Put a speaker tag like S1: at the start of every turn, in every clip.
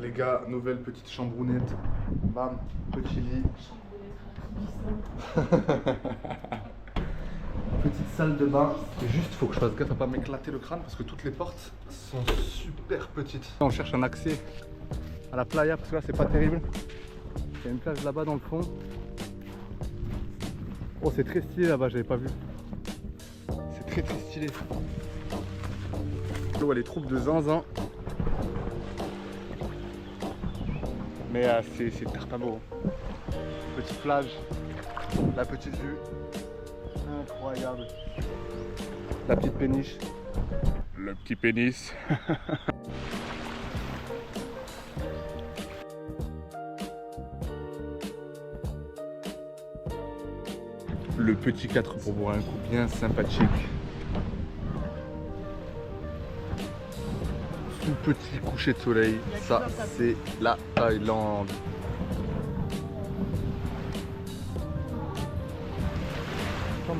S1: Les gars, nouvelle petite chambrounette. Bam, petit lit. Petite salle de bain. Et juste, faut que je fasse gaffe à pas m'éclater le crâne parce que toutes les portes sont super petites. On cherche un accès à la playa parce que là, c'est pas terrible. Il y a une plage là-bas dans le fond. Oh, c'est très stylé là-bas, j'avais pas vu. C'est très très stylé. L'eau, elle est trouble de zinzin. Mais c'est très beau. Petite plage, la petite vue, incroyable. La petite péniche. Le petit pénis. Le petit 4 pour boire un coup bien sympathique. Sous petit coucher de soleil, ça c'est la Thaïlande.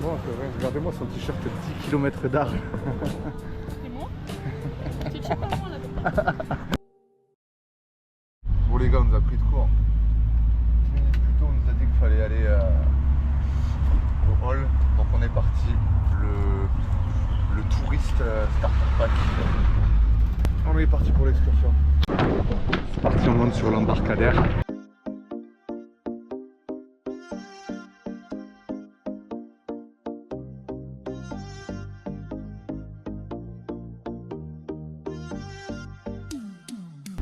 S1: Bon, regardez-moi son t-shirt 10 km d'art.
S2: C'est moi? Tu sais pas moi là-bas.
S1: Bon les gars, on nous a pris de court. 10 minutes plus tôt, on nous a dit qu'il fallait aller au hall. Donc on est parti. Le touriste starter pack. On est parti pour l'excursion. C'est parti, on monte sur l'embarcadère.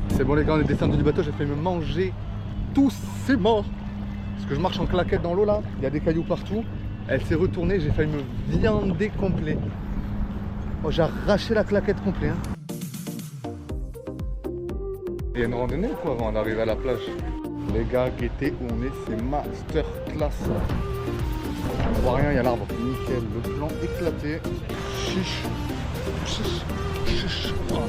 S1: C'est bon les gars, on est descendu du bateau, j'ai failli me manger tous ces morts. Parce que je marche en claquette dans l'eau là, il y a des cailloux partout. Elle s'est retournée, j'ai failli me viander complet. Oh, j'ai arraché la claquette complet. Hein. Il y a une randonnée ou quoi avant d'arriver à la plage? Les gars, guettez où on est, c'est masterclass. On voit rien, il y a l'arbre. Nickel, le plan éclaté. Chiche. Chiche. Chiche. Oh.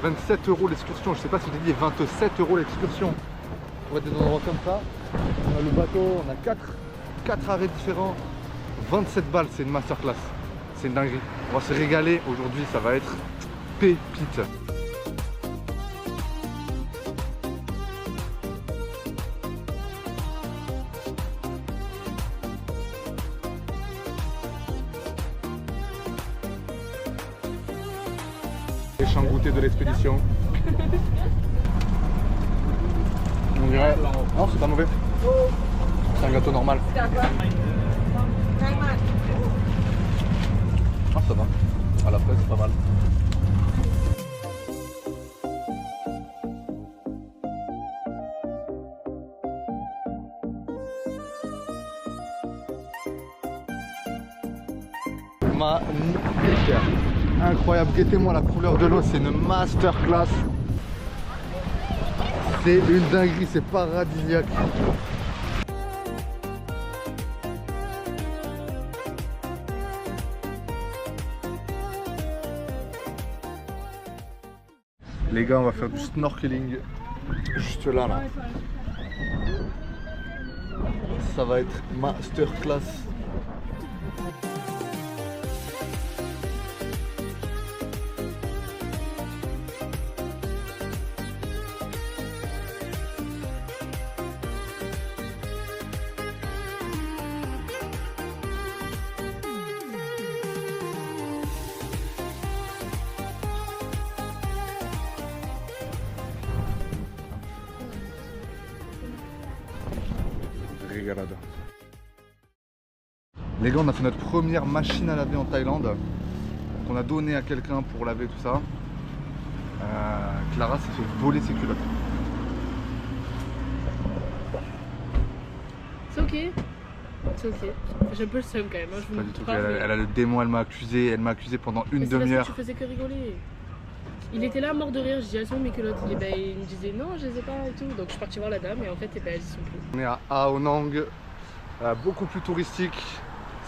S1: 27 € l'excursion, je sais pas si j'ai dit 27 € l'excursion. Pour être des endroits comme ça, on a le bateau, on a 4 arrêts différents, 27 balles, c'est une masterclass, c'est une dinguerie. On va se régaler aujourd'hui, ça va être pépite. Les champs goûtés de l'expédition. On dirait... Non, c'est pas mauvais. C'est un gâteau normal. Ah, ça va. À la fraise, c'est pas mal. Magnifique. Incroyable, guettez-moi la couleur de l'eau, c'est une masterclass. C'est une dinguerie, c'est paradisiaque. Les gars, on va faire du snorkeling juste là. Ça va être masterclass. Régalade. Les gars, on a fait notre première machine à laver en Thaïlande qu'on a donné à quelqu'un pour laver tout ça. Clara s'est fait voler ses culottes.
S2: C'est ok. C'est ok. J'ai un peu le seum quand même. Hein. Je
S1: Pas
S2: vous
S1: du tout.
S2: pas, mais...
S1: Elle a le démon, elle m'a accusé pendant une
S2: Mais c'est parce
S1: demi-heure.
S2: que tu faisais que rigoler. Il était là mort de rire, je dis elles sont mes culottes. Et ben, il me disait non, je les ai pas et tout. Donc je suis partie voir la dame et en fait ben, elles y sont plus.
S1: On est à Ao Nang, beaucoup plus touristique.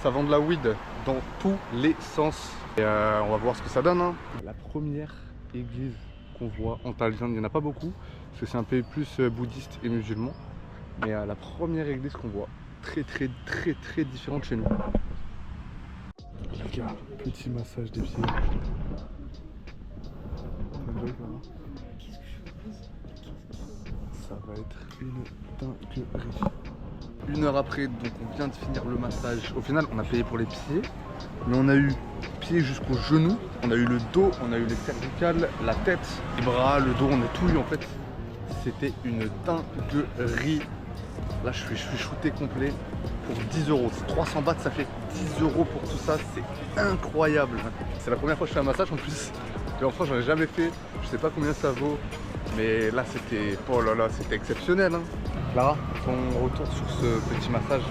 S1: Ça vend de la weed dans tous les sens. Et on va voir ce que ça donne. Hein. La première église qu'on voit en Thaïlande, il n'y en a pas beaucoup, parce que c'est un pays plus bouddhiste et musulman. Mais la première église qu'on voit, très différente de chez nous. Les gars, petit massage des pieds. va être une dinguerie. 1 heure après, donc on vient de finir le massage. Au final, on a payé pour les pieds, mais on a eu pieds jusqu'aux genoux, on a eu le dos, on a eu les cervicales, la tête, les bras, le dos, on a tout eu en fait. C'était une dinguerie. Là, je suis shooté complet pour 10 euros. 300 bahts, ça fait 10 euros pour tout ça. C'est incroyable. C'est la première fois que je fais un massage en plus. Et en France, j'en ai jamais fait. Je sais pas combien ça vaut. Mais là, c'était, oh là là, c'était exceptionnel. Hein. Clara, ton retour sur ce petit massage?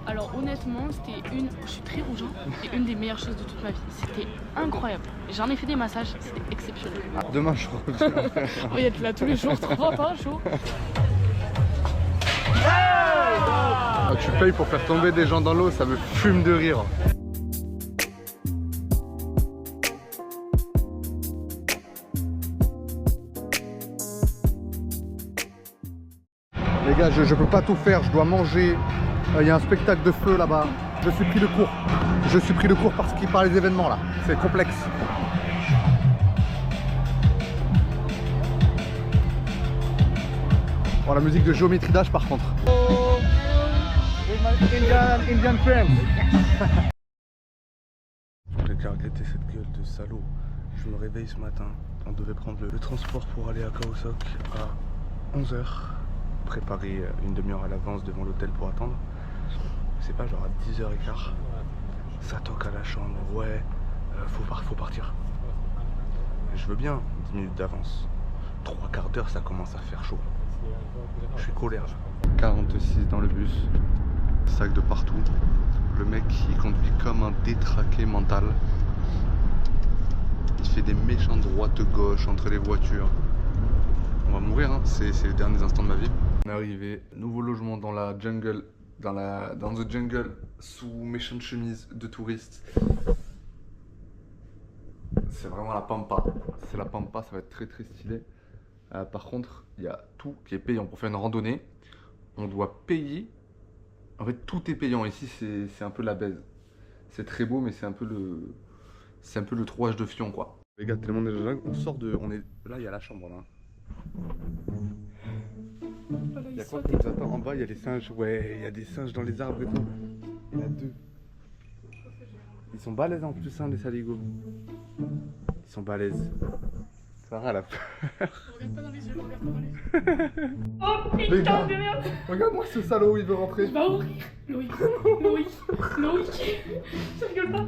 S2: Alors honnêtement, je suis très rougeant, c'était une des meilleures choses de toute ma vie. C'était incroyable. J'en ai fait des massages, c'était exceptionnel.
S1: Ah, demain, je reviens.
S2: On va être là tous les jours, 3 fois par jour.
S1: Ah, tu payes pour faire tomber des gens dans l'eau, ça me fume de rire. Les gars, je peux pas tout faire, je dois manger. Il y a un spectacle de feu là-bas. Je suis pris de court. Je suis pris de court parce qu'il parle des événements là. C'est complexe. Oh, la musique de Géométrie d'âge par contre. Oh, Indian friends. J'ai qu'à regretter cette gueule de salaud. Je me réveille ce matin. On devait prendre le transport pour aller à Khao Sok à 11 h. Préparer une demi-heure à l'avance devant l'hôtel pour attendre. Je sais pas, genre à 10h15. Ça toque à la chambre. Ouais, faut partir. Je veux bien 10 minutes d'avance. 3/4 d'heure, ça commence à faire chaud. Je suis colère là. 46 dans le bus. Sac de partout. Le mec, il conduit comme un détraqué mental. Il fait des méchants droite-gauche entre les voitures. On va mourir, hein. C'est les derniers instants de ma vie. On est arrivé, nouveau logement dans la jungle, dans the jungle, sous méchante chemise de touriste. C'est vraiment la pampa. C'est la pampa, ça va être très très stylé. Par contre, il y a tout qui est payant. Pour faire une randonnée, on doit payer. En fait, tout est payant. Ici, c'est un peu la baise. C'est très beau, mais c'est un peu le trouage de fion, quoi. Les gars, tellement de jungle, on sort de... Là, il y a la chambre, là. Il y a quoi qui nous attend en bas? Il y a les singes. Ouais, il y a des singes dans les arbres et tout. Il y en a 2. Ils sont balèzes en plus, hein, les saligots. Ils sont balèzes. Sarah, elle a peur.
S2: Regarde pas dans les yeux, regarde pas dans les yeux. Oh
S1: Les
S2: putain
S1: gars,
S2: de merde!
S1: regarde-moi ce salaud, il veut rentrer.
S2: Il va ouvrir! Loïc! Je rigole pas!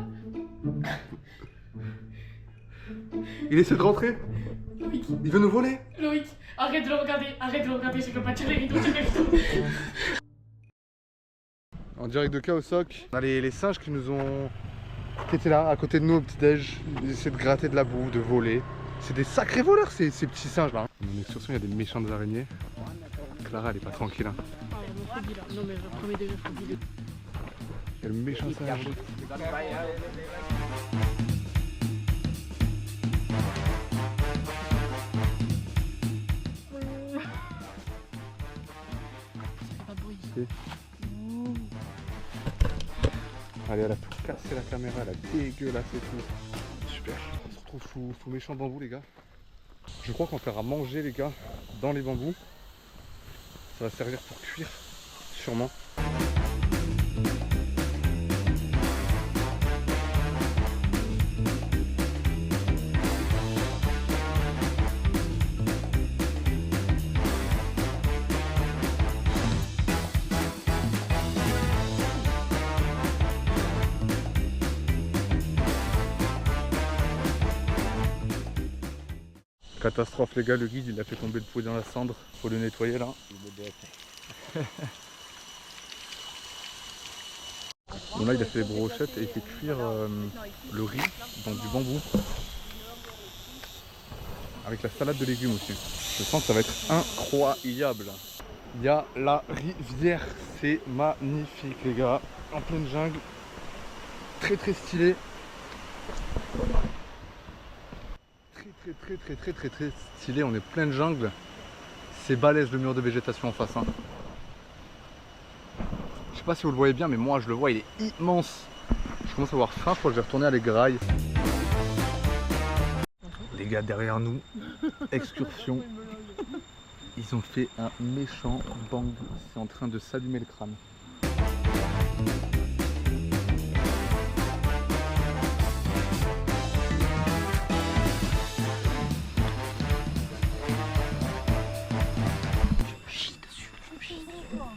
S1: Il essaie de rentrer.
S2: Loïc!
S1: Il veut nous voler.
S2: Loïc! Arrête de le regarder, je rigole pas, tire les rideaux, tire les rideaux!
S1: En direct de Khao Sok, on a les singes qui nous ont... qui étaient là, à côté de nous au petit-déj. Ils essaient de gratter de la boue, de voler. C'est des sacrés voleurs ces petits singes là. Mon excursion, il y a des méchantes araignées. Clara, elle est pas tranquille. Hein.
S2: Ah, il y a mon phobie là. Non mais premier degré phobie.
S1: Il y a le méchant singe.
S2: Okay.
S1: Allez, elle a tout cassé la caméra, elle a dégueulassé tout. Super. On se retrouve sous méchant bambou, les gars. Je crois qu'on va faire à manger, les gars, dans les bambous. Ça va servir pour cuire, sûrement. Catastrophe les gars, le guide il a fait tomber le pot dans la cendre, faut le nettoyer là. Bon là il a fait les brochettes et il fait cuire le riz dans du bambou. Avec la salade de légumes aussi. Je sens que ça va être incroyable. Il y a la rivière, c'est magnifique les gars. En pleine jungle. Très très stylé. Très stylé, on est plein de jungle. C'est balèze le mur de végétation en face. Hein. Je sais pas si vous le voyez bien, mais moi je le vois, il est immense. Je commence à avoir faim, je crois que je vais retourner à les grailles. Les gars derrière nous, excursion. Ils ont fait un méchant bang. C'est en train de s'allumer le crâne.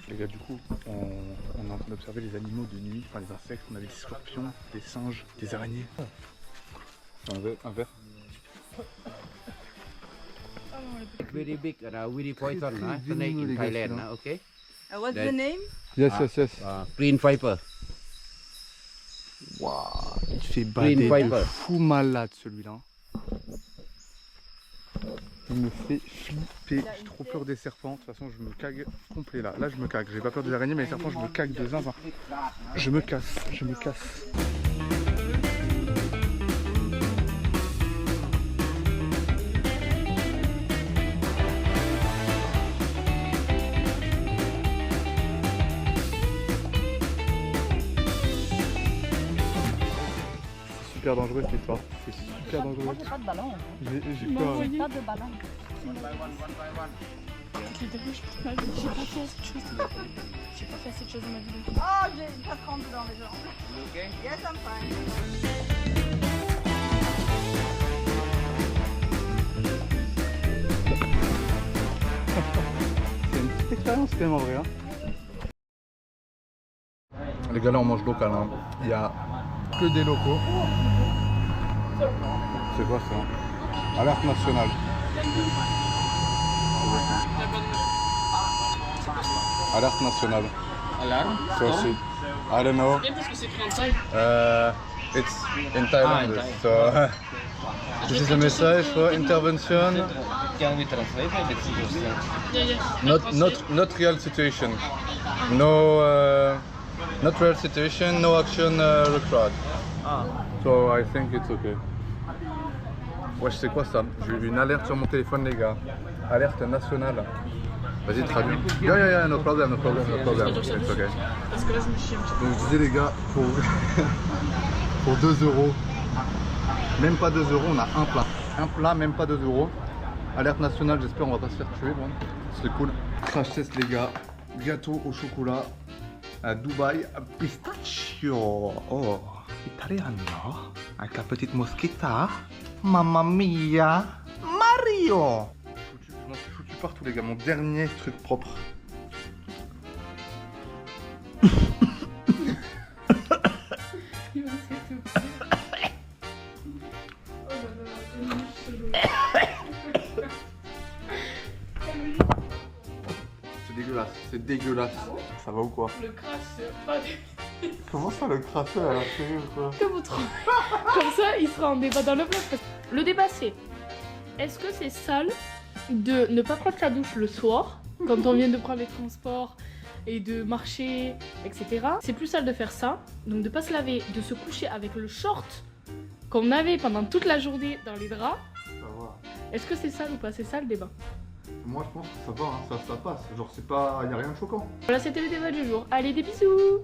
S1: Les gars, du coup, on est en train d'observer les animaux de nuit, enfin les insectes. On a des scorpions, des singes, des araignées. Un verre.
S3: Very big, very poison,
S1: très
S3: snake
S1: venimeux,
S3: in
S1: les gars,
S3: Thailand,
S1: celui-là.
S3: okay?
S4: What's
S3: That-
S4: the name?
S1: Yes, yes.
S3: Green viper.
S1: Waouh, il fait
S3: Green
S1: bader de
S3: Viper.
S1: fou malade celui-là. Il me fait flipper. J'ai trop peur des serpents. De toute façon, je me cague complet là. Là, je me cague. J'ai pas peur des araignées, mais les serpents, je me cague de zinzin. Je me casse. C'est super dangereux cette histoire. C'est super dangereux.
S4: J'ai pas de ballon.
S1: J'ai peur.
S4: Pas de ballon.
S2: Les débuts, j'ai pas fait assez de choses. J'ai pas fait assez de choses de ma vie.
S4: Oh, j'ai pas tremble dans les jambes.
S3: Okay.
S4: Yes, I'm fine.
S1: C'est une petite expérience quand même en vrai. Hein. Les gars, là on mange local. Hein. Il y a que des locaux. C'est quoi ça? Alerte nationale. Alerte nationale.
S5: Alarme?
S1: So shit. I don't know.
S2: Parce que c'est écrit en taille.
S1: It's in Thailand. So this is a message for intervention.
S5: Can we translate it? It's just,
S1: Not real situation. No not real situation. No action required. So I think it's okay. Ouais, je sais quoi ça? J'ai eu une alerte sur mon téléphone, les gars. Alerte nationale. Vas-y, traduis. Yeah, no problem. It's okay.
S2: Parce que là, je me chie un petit peu.
S1: Donc je disais les gars, pour 2 euros, même pas 2 euros, on a un plat. Un plat, même pas 2 euros. Alerte nationale, j'espère on va pas se faire tuer, bon. C'est cool. Crash test les gars, gâteau au chocolat à Dubaï, pistachio. Oh, italiano. Avec la petite mosquita. Mamma mia, Mario. Je m'en suis foutu partout les gars, mon dernier truc propre. C'est dégueulasse. Ça va ou quoi?
S2: Le crash, pas des...
S1: Comment ça le crasser à la série ou quoi?
S2: Que vous trouvez. Comme ça, il sera en débat dans le blog. Le débat, c'est est-ce que c'est sale de ne pas prendre sa douche le soir, quand on vient de prendre les transports et de marcher, etc. C'est plus sale de faire ça, donc de pas se laver, de se coucher avec le short qu'on avait pendant toute la journée dans les draps.
S1: Ça va.
S2: Est-ce que c'est sale ou pas? C'est ça le débat.
S1: Moi je pense que ça va, hein. Ça passe. Genre c'est pas. Y a rien de choquant.
S2: Voilà, c'était le débat du jour. Allez, des bisous!